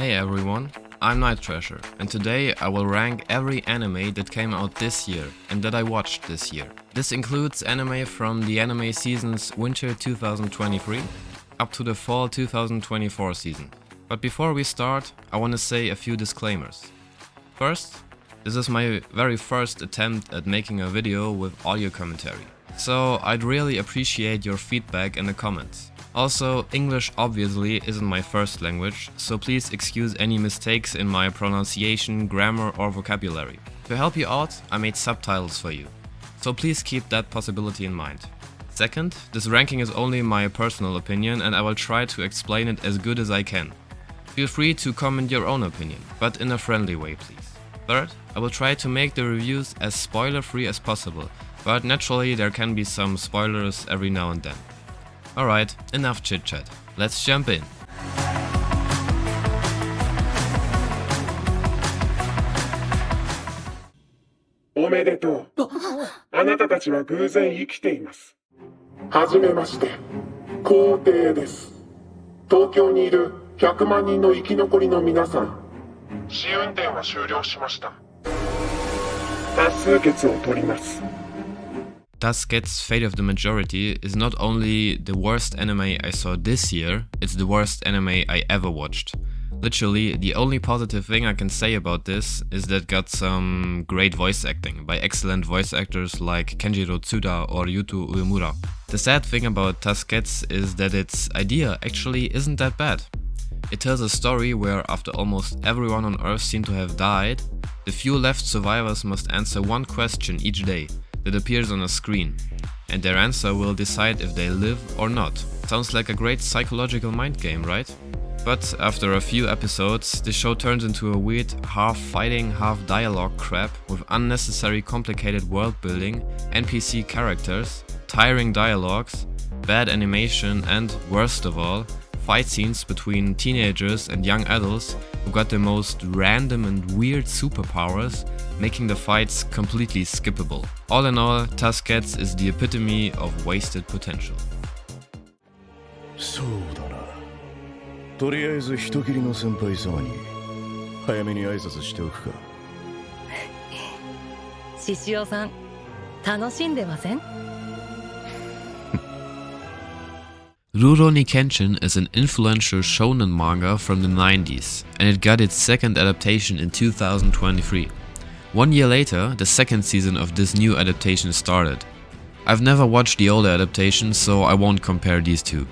Hey everyone, I'm Night Treasure, and today I will rank every anime that came out this year and that I watched this year. This includes anime from the anime seasons Winter 2023 up to the Fall 2024 season. But before we start, I want to say a few disclaimers. First, this is my very first attempt at making a video with audio commentary, so I'd really appreciate your feedback in the comments. Also, English obviously isn't my first language, so please excuse any mistakes in my pronunciation, grammar or vocabulary. To help you out, I made subtitles for you, so please keep that possibility in mind. Second, this ranking is only my personal opinion and I will try to explain it as good as I can. Feel free to comment your own opinion, but in a friendly way please. Third, I will try to make the reviews as spoiler-free as possible, but naturally there can be some spoilers every now and then. Alright, enough chit chat. Let's jump in. おめでとう。あなたたちは偶然生きています。はじめまして、皇帝です。東京にいる100万人の生き残りの皆さん、試運転は終了しました。多数決を取ります。Dusget's Fate of the Majority is not only the worst anime I saw this year, it's the worst anime I ever watched. Literally, the only positive thing I can say about this is that it got some great voice acting by excellent voice actors like Kenjiro Tsuda or Yuto Uemura. The sad thing about Dusget's is that its idea actually isn't that bad. It tells a story where after almost everyone on Earth seemed to have died, the few left survivors must answer one question each day that appears on a screen, and their answer will decide if they live or not. Sounds like a great psychological mind game, right? But after a few episodes, the show turns into a weird half fighting, half dialogue crap with unnecessary complicated world building, NPC characters, tiring dialogues, bad animation and, worst of all, fight scenes between teenagers and young adults who got the most random and weird superpowers, making the fights completely skippable. All in all, Dusget's is the epitome of wasted potential. そうだな。とりあえず人斬りの先輩様に早めに挨拶しておくか。獅子王さん、楽しんでませんRurouni Kenshin is an influential shonen manga from the 90s, and it got its second adaptation in 2023. 1 year later, the second season of this new adaptation started. I've never watched the older adaptation, so I won't compare these two.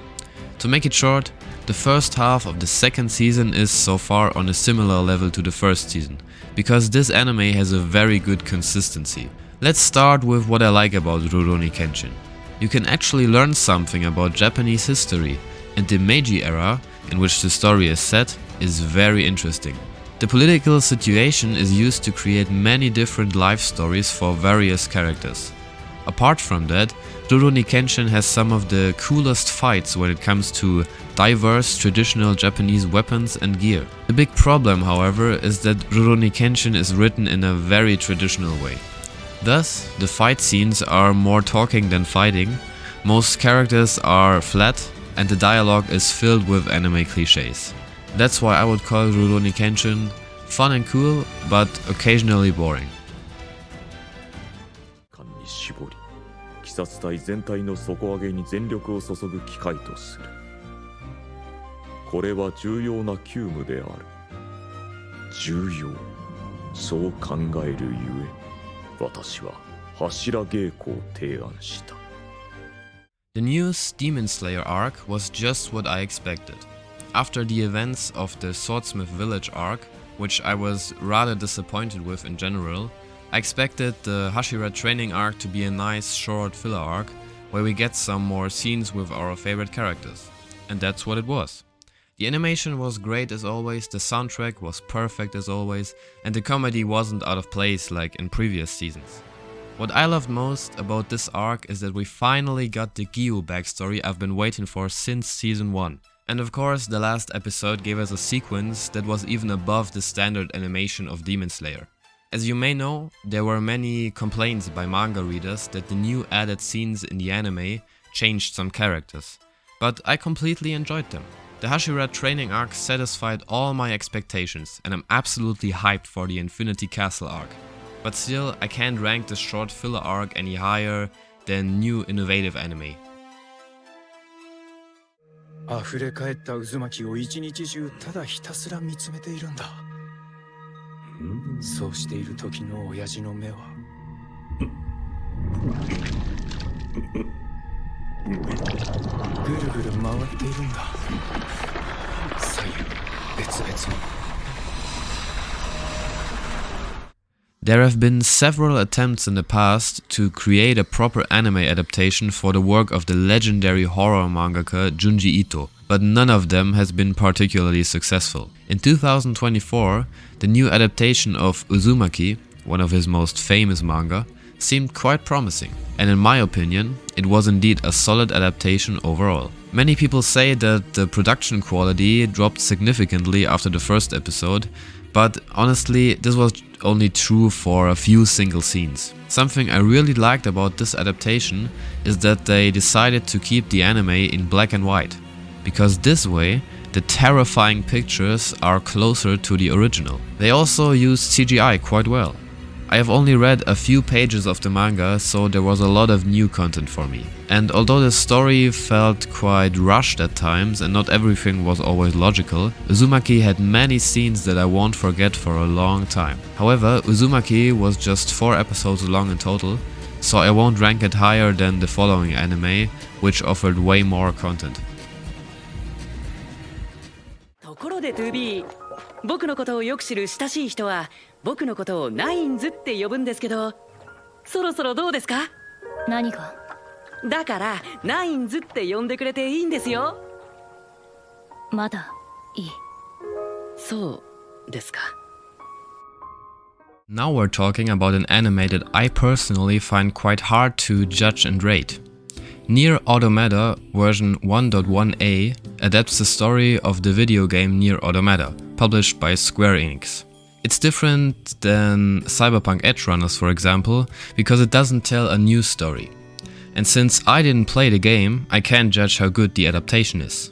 To make it short, the first half of the second season is so far on a similar level to the first season, because this anime has a very good consistency. Let's start with what I like about Rurouni Kenshin. You can actually learn something about Japanese history, and the Meiji era, in which the story is set, is very interesting. The political situation is used to create many different life stories for various characters. Apart from that, Rurouni Kenshin has some of the coolest fights when it comes to diverse traditional Japanese weapons and gear. The big problem, however, is that Rurouni Kenshin is written in a very traditional way. Thus, the fight scenes are more talking than fighting, most characters are flat, and the dialogue is filled with anime cliches. That's why I would call Rurouni Kenshin fun and cool, but occasionally boring. 間に絞り、鬼殺隊全体の底上げに全力を注ぐ機会とする。これは重要な急務である。重要、そう考えるゆえ。私は柱稽古を提案した。The new Demon Slayer arc was just what I expected. After the events of the Swordsmith Village arc, which I was rather disappointed with in general, I expected the Hashira training arc to be a nice short filler arc, where we get some more scenes with our favorite characters. And that's what it was. The animation was great as always, the soundtrack was perfect as always, and the comedy wasn't out of place like in previous seasons. What I loved most about this arc is that we finally got the Gyu backstory I've been waiting for since season 1. And of course, the last episode gave us a sequence that was even above the standard animation of Demon Slayer. As you may know, there were many complaints by manga readers that the new added scenes in the anime changed some characters, but I completely enjoyed them. The Hashira training arc satisfied all my expectations, and I'm absolutely hyped for the Infinity Castle arc. But still, I can't rank this short filler arc any higher than new innovative anime. 溢れ返った渦巻きを一日中ただひたすら見つめているんだ。そうしている時の親父の目はぐるぐる回っているんだ。左右別々に。There have been several attempts in the past to create a proper anime adaptation for the work of the legendary horror mangaka Junji Ito, but none of them has been particularly successful. In 2024, the new adaptation of Uzumaki, one of his most famous manga, seemed quite promising, and in my opinion, it was indeed a solid adaptation overall. Many people say that the production quality dropped significantly after the first episode, but honestly, this was only true for a few single scenes. Something I really liked about this adaptation is that they decided to keep the anime in black and white, because this way the terrifying pictures are closer to the original. They also used CGI quite well. I have only read a few pages of the manga, so there was a lot of new content for me. And although the story felt quite rushed at times and not everything was always logical, Uzumaki had many scenes that I won't forget for a long time. However, Uzumaki was just 4 episodes long in total, so I won't rank it higher than the following anime, which offered way more content. ところで 2B、 僕のことをよく知る親しい人は僕のことをナインズって呼ぶんですけど、そろそろどうですか？何が？だからナインズって呼んでくれていいんですよ。まだいい。そうですか。 Now we're talking about an anime that I personally find quite hard to judge and rate. Nier Automata version 1.1a adapts the story of the video game Nier Automata, published by Square Enix. It's different than Cyberpunk Edgerunners, for example, because it doesn't tell a new story. And since I didn't play the game, I can't judge how good the adaptation is.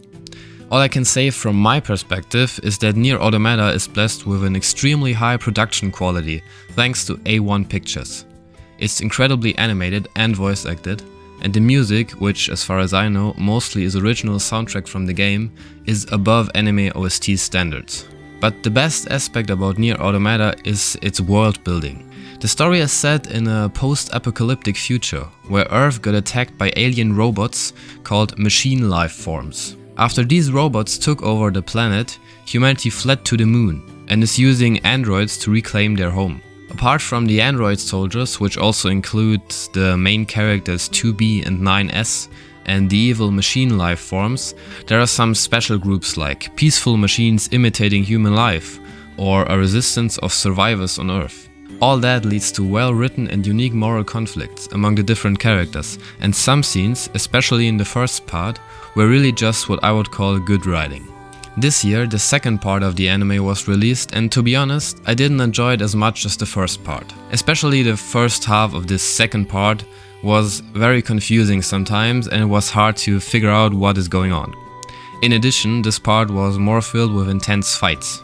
All I can say from my perspective is that Nier Automata is blessed with an extremely high production quality thanks to A1 Pictures. It's incredibly animated and voice acted, and the music, which as far as I know mostly is original soundtrack from the game, is above anime OST standards. But the best aspect about Nier Automata is its world building. The story is set in a post-apocalyptic future, where Earth got attacked by alien robots called machine life forms. After these robots took over the planet, humanity fled to the moon and is using androids to reclaim their home. Apart from the android soldiers, which also include the main characters 2B and 9S, and the evil machine life forms, there are some special groups like peaceful machines imitating human life, or a resistance of survivors on Earth. All that leads to well-written and unique moral conflicts among the different characters, and some scenes, especially in the first part, were really just what I would call good writing. This year, the second part of the anime was released, and to be honest, I didn't enjoy it as much as the first part. Especially the first half of this second part was very confusing sometimes, and it was hard to figure out what is going on. In addition, this part was more filled with intense fights.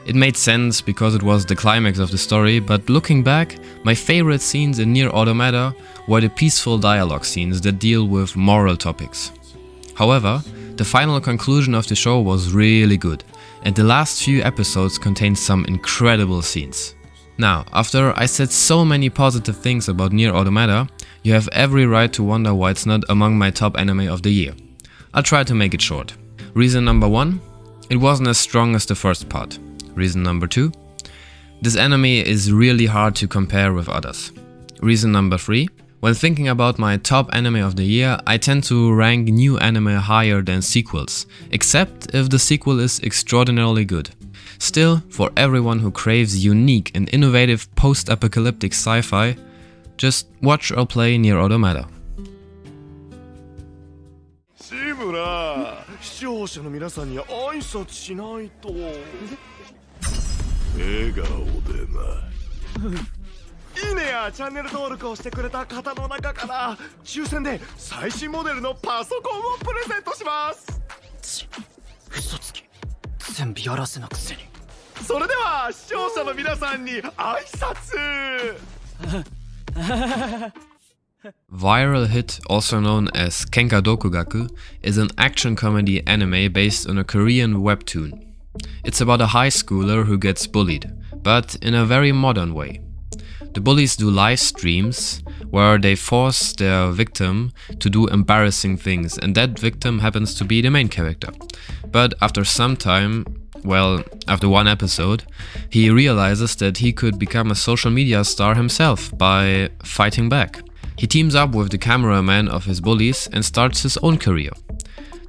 It made sense because it was the climax of the story, but looking back, my favorite scenes in Nier Automata were the peaceful dialogue scenes that deal with moral topics. However, the final conclusion of the show was really good, and the last few episodes contained some incredible scenes. Now, after I said so many positive things about Nier Automata, you have every right to wonder why it's not among my top anime of the year. I'll try to make it short. Reason number 1, it wasn't as strong as the first part. Reason number 2, this anime is really hard to compare with others. Reason number 3, when thinking about my top anime of the year, I tend to rank new anime higher than sequels, except if the sequel is extraordinarily good. Still, for everyone who craves unique and innovative post-apocalyptic sci-fi, just watch or play Nier Automata. 志村、視聴者の皆さんに挨拶しないと。笑顔でな。いいねやチャンネル登録をしてくれた方の中から抽選で最新モデルのパソコンをプレゼントします。嘘。全部やらせのくせに。それでは視聴者の皆さんに挨拶。 Viral Hit, also known as Kenka Dokugaku, is an action comedy anime based on a Korean webtoon. It's about a high schooler who gets bullied, but in a very modern way. The bullies do live streams where they force their victim to do embarrassing things, and that victim happens to be the main character. But after some time, well, after one episode, he realizes that he could become a social media star himself by fighting back. He teams up with the cameraman of his bullies and starts his own career.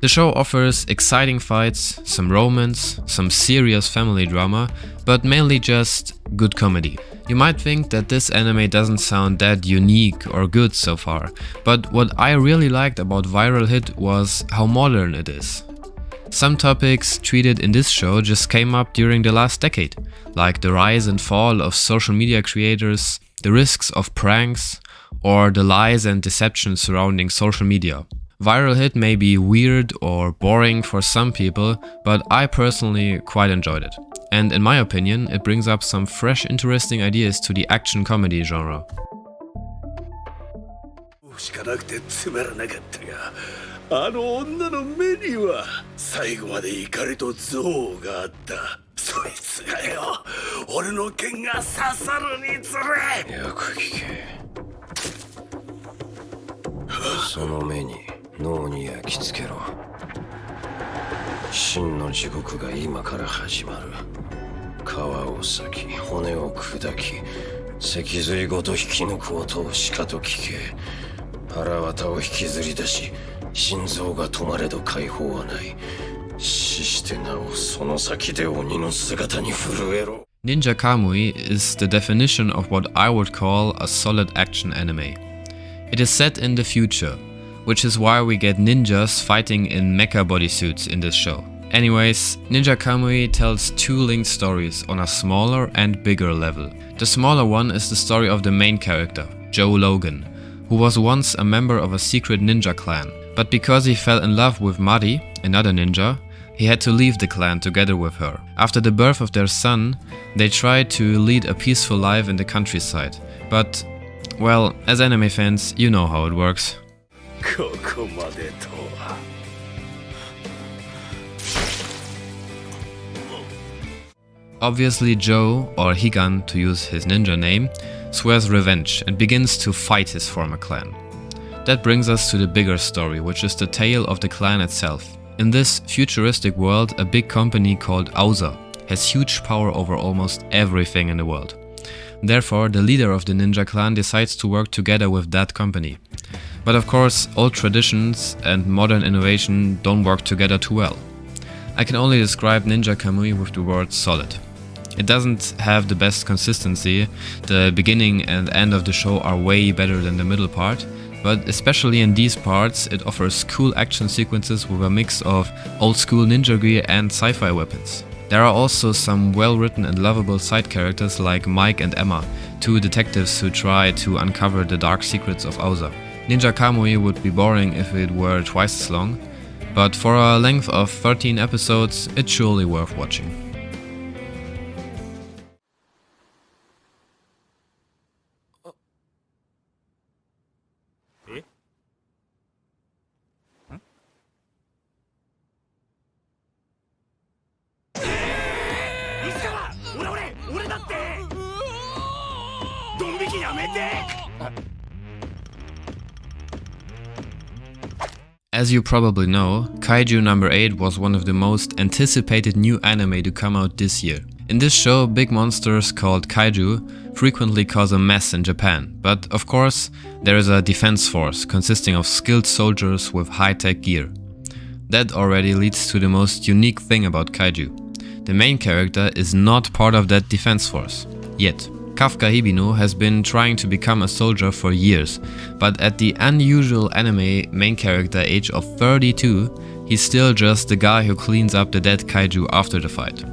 The show offers exciting fights, some romance, some serious family drama, but mainly just good comedy. You might think that this anime doesn't sound that unique or good so far, but what I really liked about Viral Hit was how modern it is. Some topics treated in this show just came up during the last decade, like the rise and fall of social media creators, the risks of pranks, or the lies and deception surrounding social media. Viral Hit may be weird or boring for some people, but I personally quite enjoyed it. And in my opinion, it brings up some fresh, interesting ideas to the action comedy genre. しかなくてつまらなかったが、あの女の目には最後まで怒りと憎悪があった。そいつがよ、俺の剣が刺さるにつれ。よく聞け。その目に脳に焼き付けろ。真の地獄が今から始まる。皮を裂き、骨を砕き、脊髄ごと引き抜く音をしかと聞け。腹綿を引きずり出し、心臓が止まれど解放はない。死してなおその先で鬼の姿に震えろ。Ninja Kamui is the definition of what I would call a solid action anime. It is set in the future, which is why we get ninjas fighting in mecha bodysuits in this show. Anyways, Ninja Kamui tells two linked stories on a smaller and bigger level. The smaller one is the story of the main character, Joe Logan, who was once a member of a secret ninja clan, but because he fell in love with Mari, another ninja, he had to leave the clan together with her. After the birth of their son, they tried to lead a peaceful life in the countryside, but, well, as anime fans, you know how it works. ここまでとは。Obviously Joe, or Higan to use his ninja name, swears revenge and begins to fight his former clan. That brings us to the bigger story, which is the tale of the clan itself. In this futuristic world, a big company called Auza has huge power over almost everything in the world. Therefore, the leader of the ninja clan decides to work together with that company. But of course, old traditions and modern innovation don't work together too well. I can only describe Ninja Kamui with the word solid. It doesn't have the best consistency, the beginning and end of the show are way better than the middle part, but especially in these parts it offers cool action sequences with a mix of old school ninja gear and sci-fi weapons. There are also some well-written and lovable side characters like Mike and Emma, two detectives who try to uncover the dark secrets of Auza. Ninja Kamui would be boring if it were twice as long, but for a length of 13 episodes, it's surely worth watching. As you probably know, Kaiju number 8 was one of the most anticipated new anime to come out this year. In this show, big monsters called Kaiju frequently cause a mess in Japan, but of course there is a defense force consisting of skilled soldiers with high-tech gear. That already leads to the most unique thing about Kaiju. The main character is not part of that defense force, yet. Kafka Hibino has been trying to become a soldier for years, but at the unusual anime main character age of 32, he's still just the guy who cleans up the dead kaiju after the fight.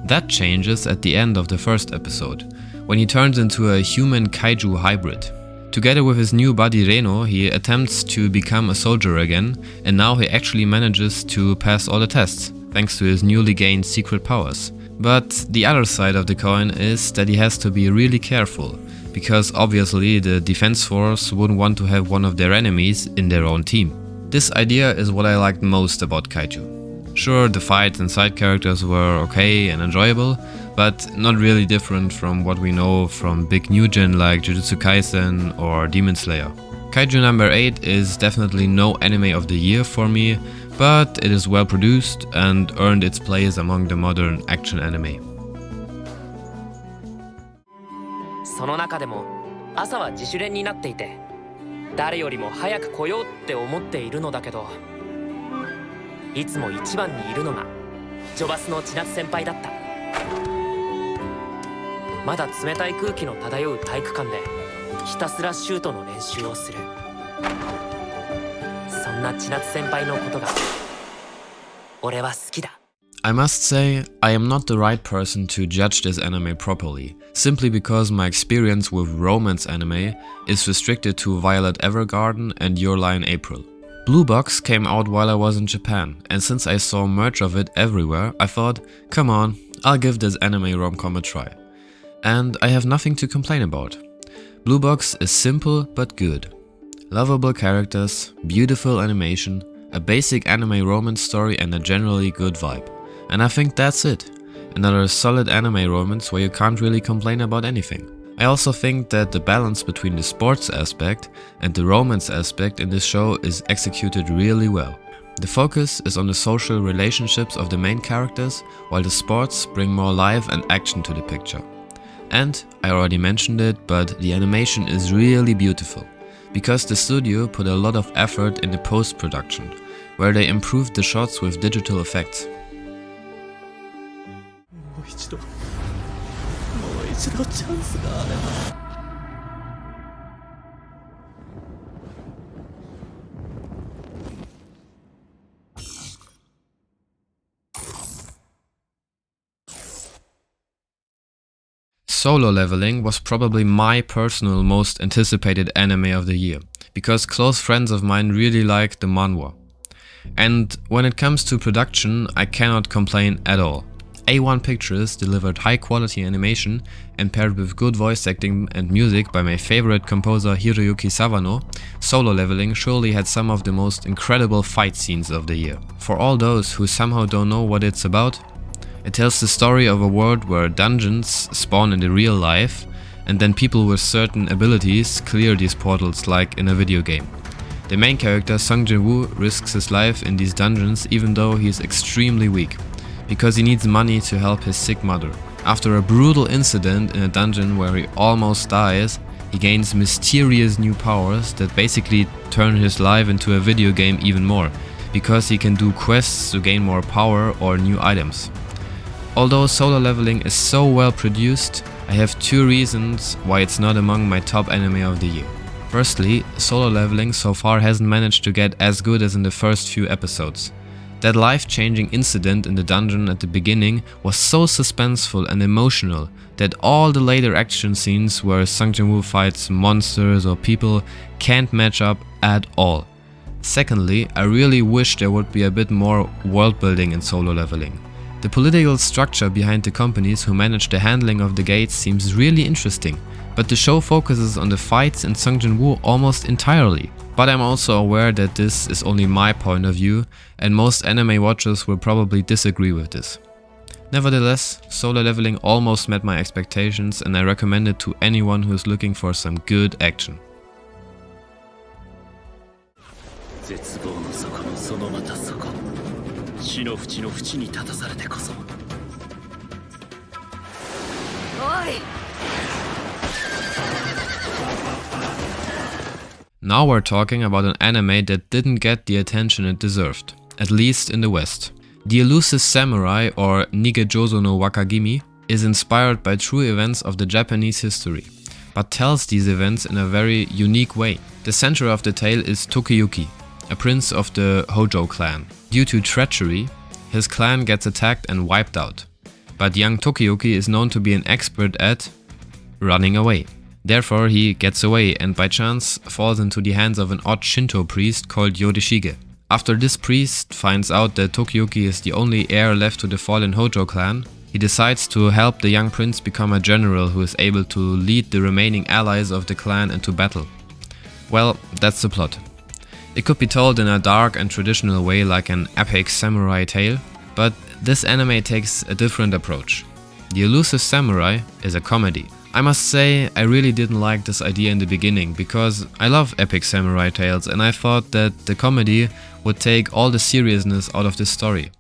That changes at the end of the first episode, when he turns into a human kaiju hybrid. Together with his new buddy Reno, he attempts to become a soldier again, and now he actually manages to pass all the tests. thanks to his newly gained secret powers. But the other side of the coin is that he has to be really careful, because obviously the defense force wouldn't want to have one of their enemies in their own team. This idea is what I liked most about Kaiju. Sure, the fights and side characters were okay and enjoyable, but not really different from what we know from big new gen like Jujutsu Kaisen or Demon Slayer. Kaiju number 8 is definitely no anime of the year for me, but it is well produced and earned its place among the modern action anime. その中でも朝は自主練になっていて、誰よりも早く来ようって思っているのだけど、いつも一番にいるのがジョバスの千夏先輩だった。まだ冷たい空気の漂う体育館でひたすらシュートの練習をする。そんな千夏先輩のことが俺は好きだ。I must say, I am not the right person to judge this anime properly, simply because my experience with romance anime is restricted to Violet Evergarden and Your Lie in April. Blue Box came out while I was in Japan, and since I saw merch of it everywhere, I thought, come on, I'll give this anime rom-com a try. And I have nothing to complain about. Blue Box is simple but good. Lovable characters, beautiful animation, a basic anime romance story and a generally good vibe. And I think that's it. Another solid anime romance where you can't really complain about anything. I also think that the balance between the sports aspect and the romance aspect in this show is executed really well. The focus is on the social relationships of the main characters, while the sports bring more life and action to the picture. And, I already mentioned it, but the animation is really beautiful, because the studio put a lot of effort in the post-production, where they improved the shots with digital effects. Solo Leveling was probably my personal most anticipated anime of the year, because close friends of mine really like the manhwa. And when it comes to production, I cannot complain at all. A1 Pictures delivered high quality animation, and paired with good voice acting and music by my favorite composer Hiroyuki Sawano, Solo Leveling surely had some of the most incredible fight scenes of the year. For all those who somehow don't know what it's about, it tells the story of a world where dungeons spawn in the real life, and then people with certain abilities clear these portals like in a video game. The main character, Sung Jin-woo, risks his life in these dungeons even though he is extremely weak, because he needs money to help his sick mother. After a brutal incident in a dungeon where he almost dies, he gains mysterious new powers that basically turn his life into a video game even more, because he can do quests to gain more power or new items. Although Solo Leveling is so well produced, I have two reasons why it's not among my top anime of the year. Firstly, Solo Leveling so far hasn't managed to get as good as in the first few episodes. That life-changing incident in the dungeon at the beginning was so suspenseful and emotional that all the later action scenes where Sung Jin-woo fights monsters or people can't match up at all. Secondly, I really wish there would be a bit more world building in Solo Leveling. The political structure behind the companies who manage the handling of the gates seems really interesting, but the show focuses on the fights and Sung Jin-woo almost entirely. But I'm also aware that this is only my point of view, and most anime watchers will probably disagree with this. Nevertheless, Solo Leveling almost met my expectations, and I recommend it to anyone who is looking for some good action. 絶望の底のそのまた底、死の淵の淵に立たされてこそ。おい。 Now we're talking about an anime that didn't get the attention it deserved, at least in the West. The Elusive Samurai, or Nigejozo no Wakagimi, is inspired by true events of the Japanese history, but tells these events in a very unique way. The center of the tale is Tokiyuki, a prince of the Hojo clan. Due to treachery, his clan gets attacked and wiped out, but young Tokiyuki is known to be an expert at running away. Therefore, he gets away and by chance falls into the hands of an odd Shinto priest called Yodeshige. After this priest finds out that Tokiyuki is the only heir left to the fallen Hojo clan, he decides to help the young prince become a general who is able to lead the remaining allies of the clan into battle. Well, that's the plot. It could be told in a dark and traditional way like an epic samurai tale, but this anime takes a different approach. The Elusive Samurai is a comedy. I must say, I really didn't like this idea in the beginning because I love epic samurai tales and I thought that the comedy would take all the seriousness out of this story.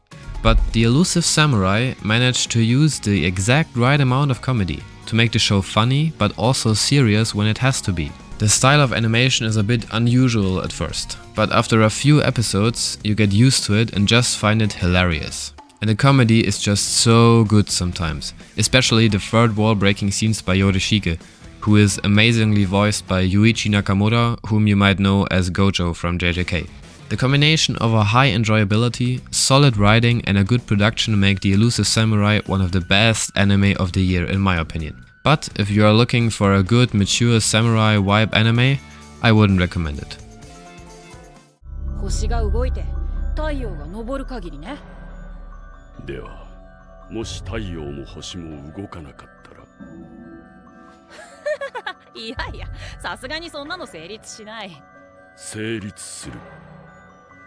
But the Elusive Samurai managed to use the exact right amount of comedy to make the show funny but also serious when it has to be. The style of animation is a bit unusual at first, but after a few episodes you get used to it and just find it hilarious. And the comedy is just so good sometimes, especially the third wall breaking scenes by Yorishige, who is amazingly voiced by Yuichi Nakamura, whom you might know as Gojo from JJK. The combination of a high enjoyability, solid writing and a good production make the Elusive Samurai one of the best anime of the year in my opinion. But if you are looking for a good mature samurai vibe anime, I wouldn't recommend it. 星が動いて太陽が昇る限りね。では、もし太陽も星も動かなかったら。いやいや、さすがにそんなの成立しない。成立する。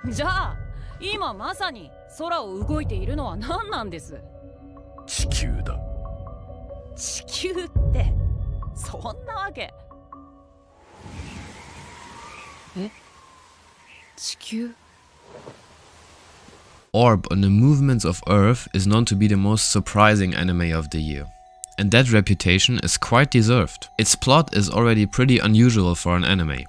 じゃあ、今まさに空を動いているのは何なんです？地球だ。地球ってそんなわけ。え？地球Orb on the Movements of Earth is known to be the most surprising anime of the year. And that reputation is quite deserved. Its plot is already pretty unusual for an anime.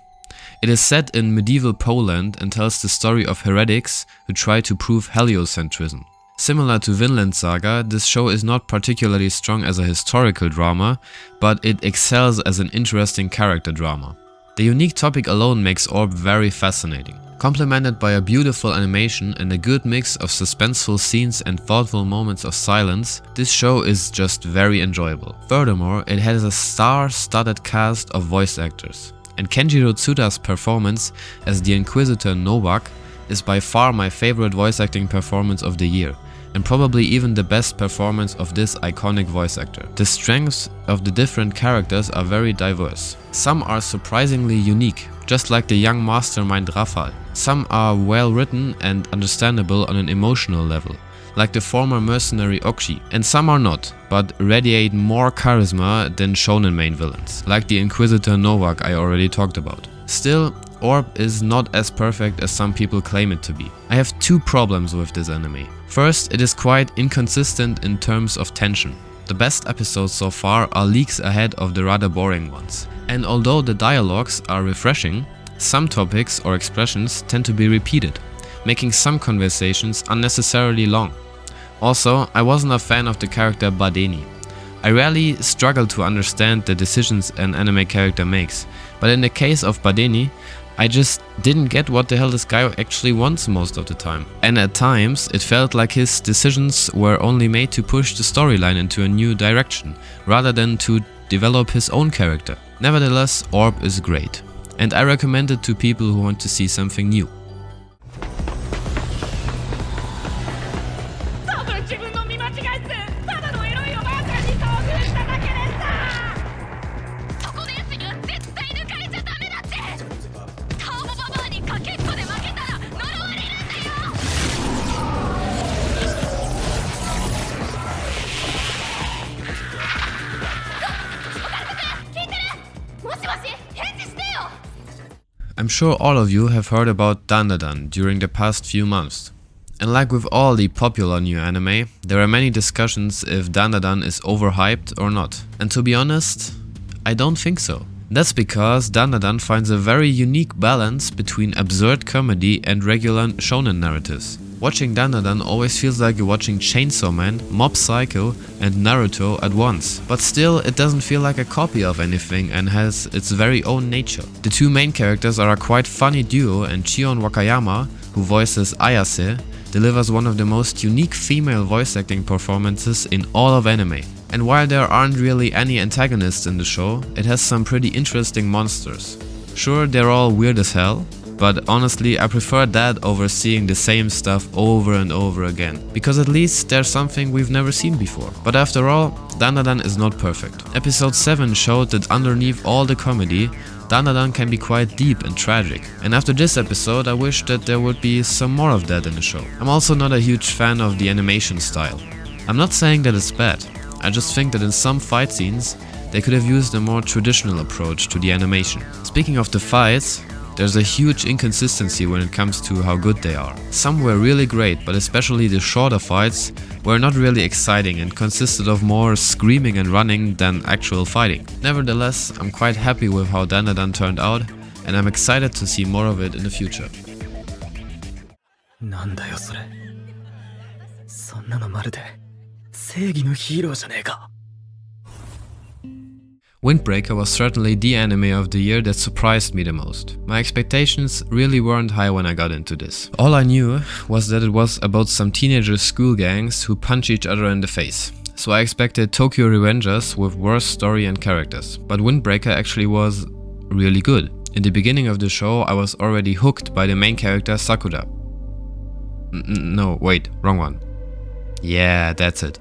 It is set in medieval Poland and tells the story of heretics who try to prove heliocentrism. Similar to Vinland Saga, this show is not particularly strong as a historical drama, but it excels as an interesting character drama. The unique topic alone makes Orb very fascinating. Complemented by a beautiful animation and a good mix of suspenseful scenes and thoughtful moments of silence, this show is just very enjoyable. Furthermore, it has a star-studded cast of voice actors. And Kenjiro Tsuda's performance as the Inquisitor Novak is by far my favorite voice acting performance of the year, and probably even the best performance of this iconic voice actor. The strengths of the different characters are very diverse. Some are surprisingly unique, just like the young mastermind Rafal. Some are well written and understandable on an emotional level, like the former mercenary Okshi, and some are not, but radiate more charisma than shonen main villains, like the Inquisitor Novak I already talked about. Still, Orb is not as perfect as some people claim it to be. I have two problems with this anime. First, it is quite inconsistent in terms of tension. The best episodes so far are leagues ahead of the rather boring ones. And although the dialogues are refreshing, some topics or expressions tend to be repeated, making some conversations unnecessarily long. Also, I wasn't a fan of the character Badeni. I rarely struggle to understand the decisions an anime character makes, but in the case of Badeni, I just didn't get what the hell this guy actually wants most of the time. And at times, it felt like his decisions were only made to push the storyline into a new direction, rather than to develop his own character. Nevertheless, Orb is great, and I recommend it to people who want to see something new. I'm sure all of you have heard about Dandadan during the past few months. And like with all the popular new anime, there are many discussions if Dandadan is overhyped or not. And to be honest, I don't think so. That's because Dandadan finds a very unique balance between absurd comedy and regular shonen narratives. Watching Dandadan always feels like you're watching Chainsaw Man, Mob Psycho and Naruto at once. But still, it doesn't feel like a copy of anything and has its very own nature. The two main characters are a quite funny duo, and Chion Wakayama, who voices Ayase, delivers one of the most unique female voice acting performances in all of anime. And while there aren't really any antagonists in the show, it has some pretty interesting monsters. Sure, they're all weird as hell, but honestly I prefer that over seeing the same stuff over and over again, because at least there's something we've never seen before. But after all, Dandadan is not perfect. Episode 7 showed that underneath all the comedy, Dandadan can be quite deep and tragic, and after this episode I wish that there would be some more of that in the show. I'm also not a huge fan of the animation style. I'm not saying that it's bad, I just think that in some fight scenes they could have used a more traditional approach to the animation. Speaking of the fights, there's a huge inconsistency when it comes to how good they are. Some were really great, but especially the shorter fights were not really exciting and consisted of more screaming and running than actual fighting. Nevertheless, I'm quite happy with how Dandadan turned out, and I'm excited to see more of it in the future. なんだよそれ。そんなのまるで正義のヒーローじゃねえか。 Windbreaker was certainly the anime of the year that surprised me the most. My expectations really weren't high when I got into this. All I knew was that it was about some teenager school gangs who punch each other in the face. So I expected Tokyo Revengers with worse story and characters. But Windbreaker actually was really good. In the beginning of the show I was already hooked by the main character Sakura. No, wait, wrong one. Yeah, that's it.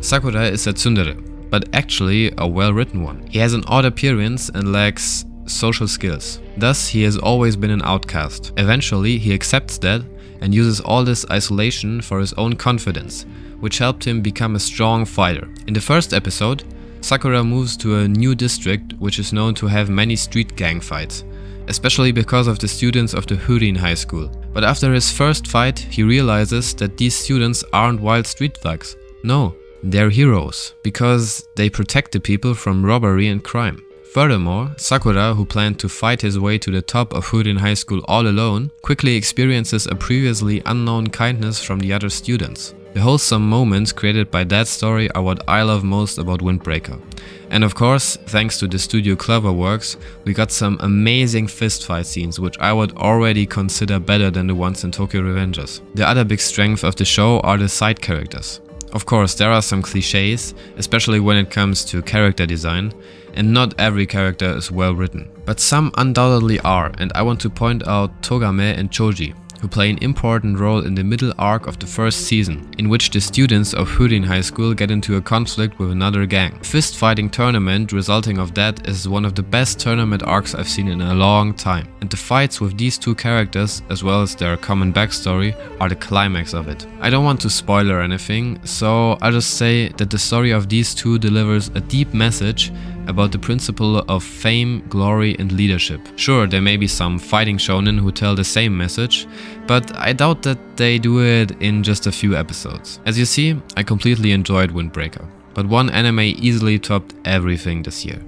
Sakura is a tsundere, but actually a well-written one. He has an odd appearance and lacks social skills. Thus, he has always been an outcast. Eventually, he accepts that and uses all this isolation for his own confidence, which helped him become a strong fighter. In the first episode, Sakura moves to a new district which is known to have many street gang fights, especially because of the students of the Hurin High School. But after his first fight, he realizes that these students aren't wild street thugs. No, they're heroes, because they protect the people from robbery and crime. Furthermore, Sakura, who planned to fight his way to the top of Hurin High School all alone, quickly experiences a previously unknown kindness from the other students. The wholesome moments created by that story are what I love most about Windbreaker. And of course, thanks to the studio Cloverworks, we got some amazing fistfight scenes which I would already consider better than the ones in Tokyo Revengers. The other big strength of the show are the side characters. Of course, there are some cliches, especially when it comes to character design, and not every character is well written. But some undoubtedly are, and I want to point out Togame and Choji, who play an important role in the middle arc of the first season, in which the students of Hurin High School get into a conflict with another gang. The fist-fighting tournament resulting of that is one of the best tournament arcs I've seen in a long time, and the fights with these two characters, as well as their common backstory, are the climax of it. I don't want to spoil or anything, so I'll just say that the story of these two delivers a deep message about the principle of fame, glory and leadership. Sure, there may be some fighting shonen who tell the same message, but I doubt that they do it in just a few episodes. As you see, I completely enjoyed Windbreaker, but one anime easily topped everything this year.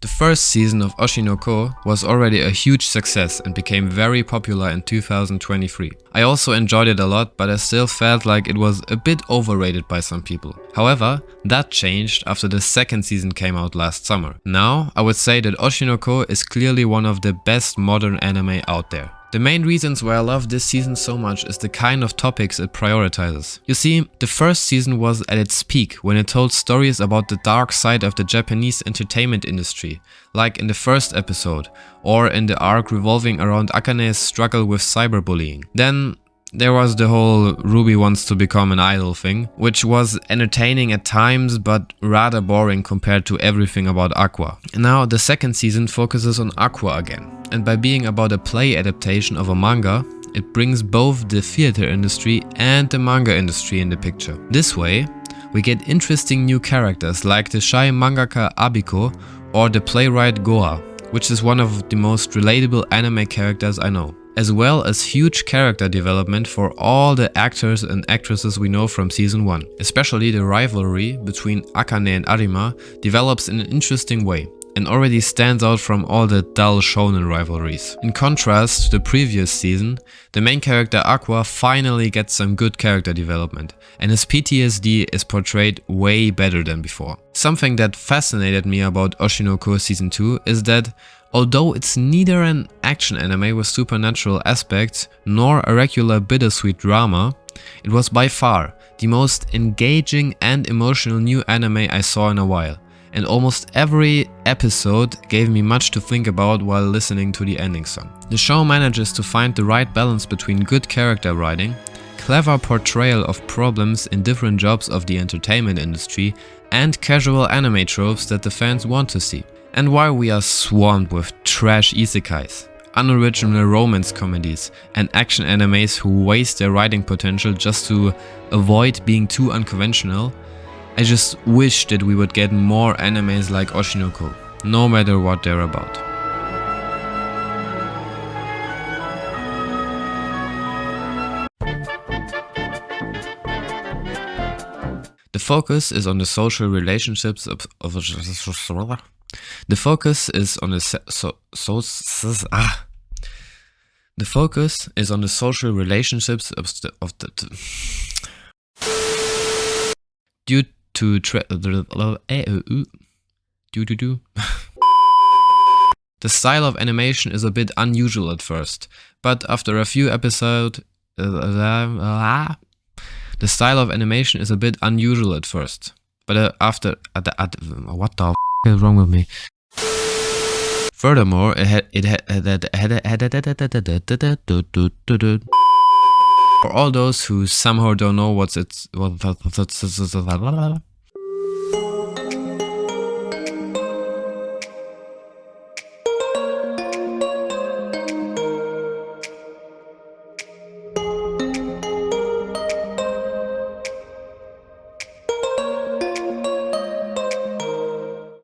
The first season of Oshinoko was already a huge success and became very popular in 2023. I also enjoyed it a lot, but I still felt like it was a bit overrated by some people. However, that changed after the second season came out last summer. Now, I would say that Oshinoko is clearly one of the best modern anime out there. The main reasons why I love this season so much is the kind of topics it prioritizes. You see, the first season was at its peak when it told stories about the dark side of the Japanese entertainment industry, like in the first episode, or in the arc revolving around Akane's struggle with cyberbullying. Then there was the whole Ruby wants to become an idol thing, which was entertaining at times but rather boring compared to everything about Aqua. And now the second season focuses on Aqua again, and by being about a play adaptation of a manga, it brings both the theater industry and the manga industry in the picture. This way, we get interesting new characters like the shy mangaka Abiko or the playwright Goa, which is one of the most relatable anime characters I know, as well as huge character development for all the actors and actresses we know from season 1. Especially the rivalry between Akane and Arima develops in an interesting way and already stands out from all the dull shonen rivalries. In contrast to the previous season, the main character Aqua finally gets some good character development, and his PTSD is portrayed way better than before. Something that fascinated me about Oshinoko Season 2 is that Although it's neither an action anime with supernatural aspects nor a regular bittersweet drama, it was by far the most engaging and emotional new anime I saw in a while, and almost every episode gave me much to think about while listening to the ending song. The show manages to find the right balance between good character writing, clever portrayal of problems in different jobs of the entertainment industry, and casual anime tropes that the fans want to see. And while we are swamped with trash isekais, unoriginal romance comedies, and action animes who waste their writing potential just to avoid being too unconventional, I just wish that we would get more animes like Oshinoko, no matter what they're about. The focus is on the social relationships of the focus is on the the focus is on the social relationships of the due to the style of animation is a bit unusual at first, but after a few episodes the style of animation is a bit unusual at first, but after what the is wrong with me? Furthermore, for all those who somehow don't know what's